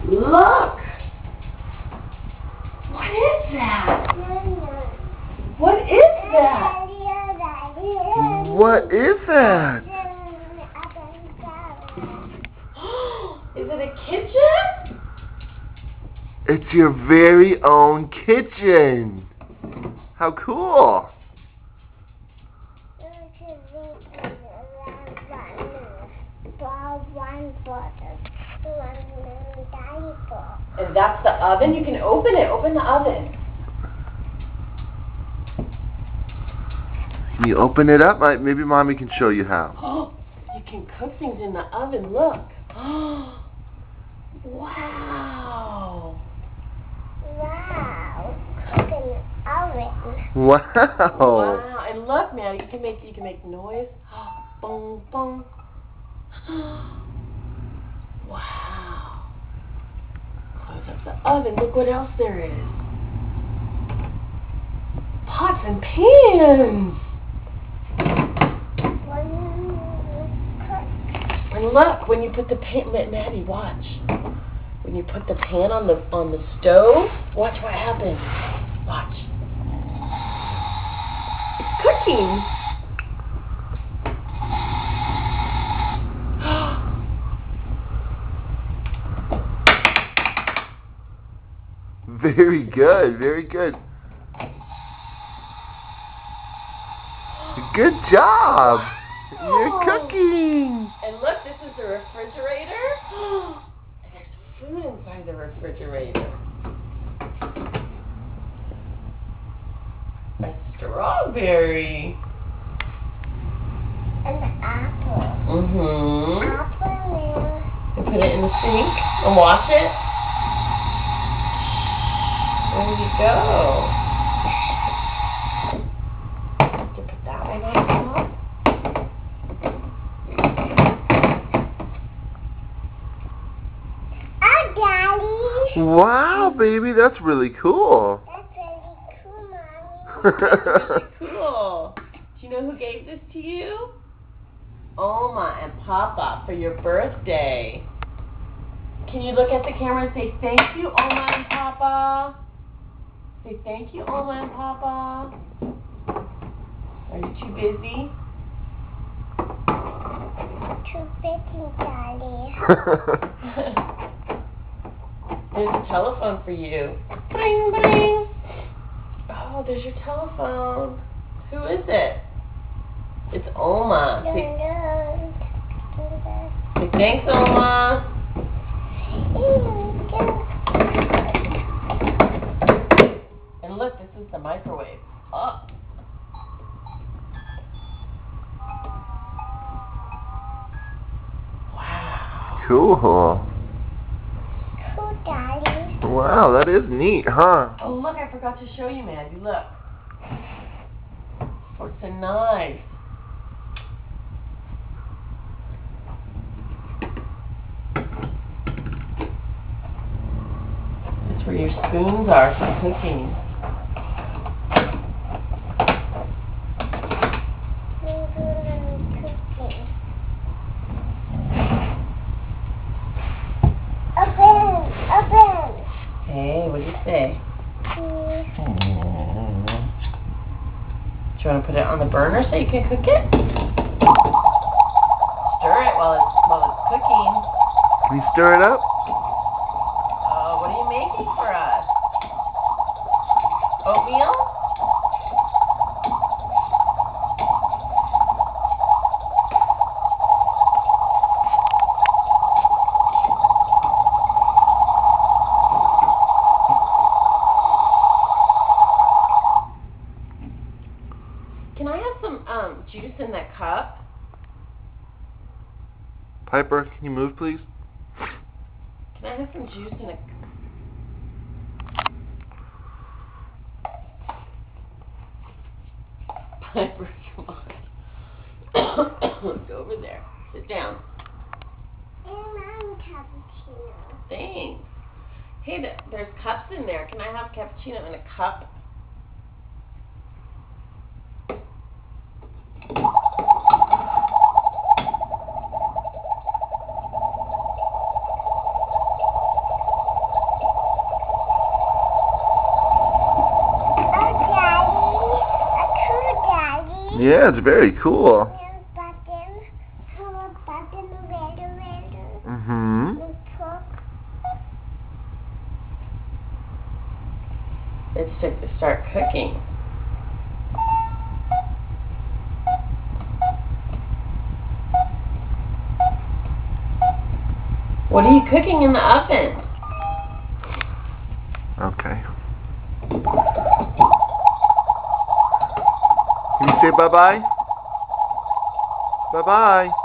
Look! What is that? What is that? What is that? Is it a kitchen? It's your very own kitchen. How cool. And that's the oven? You can open it. Open the oven. Can you open it up? Maybe Mommy can show you how. Oh, you can cook things in the oven. Look. Wow. Wow. Cook in the oven. Wow. Wow. And look, Maddie, you can make noise. Boom, boom. Wow. Close up the oven. Look what else there is. Pots and pans. And look, when you put the pan, Maddie, watch. When you put the pan on the stove, watch what happens. Watch. It's cooking. Very good, very good. Good job. You're cooking. And look, this is the refrigerator. And there's food inside the refrigerator. A strawberry. An apple. Mm-hmm. Apple. And put it in the sink and wash it. There you go. You put that one on top. Daddy. Wow, baby, that's really cool. That's really cool, Mommy. That's really cool. Do you know who gave this to you? Oma and Papa for your birthday. Can you look at the camera and say thank you, Oma and Papa? Say thank you, Oma and Papa. Are you too busy? Too busy, Daddy. There's a telephone for you. Bling, bling. Oh, there's your telephone. Who is it? It's Oma. Say thanks, Oma. And look, this is the microwave. Oh. Wow. Cool. Cool, Daddy. Wow, that is neat, huh? Oh, look, I forgot to show you, Maddie. Look. Forks and knives. That's where your spoons are for cooking. Hey, what do you say? Do you want to put it on the burner so you can cook it? Stir it while it's cooking. Can you stir it up? Oh, what are you making for us? Oatmeal? Can I have some juice in that cup? Piper, can you move, please? Can I have some juice in a... Piper, come on. Go over there. Sit down. Thanks. Hey, there's cups in there. Can I have cappuccino in a cup? Yeah, it's very cool. And button. Button red. Mm-hmm. The top. It's to start cooking. What are you cooking in the oven? Okay. Can you say bye-bye? Bye-bye.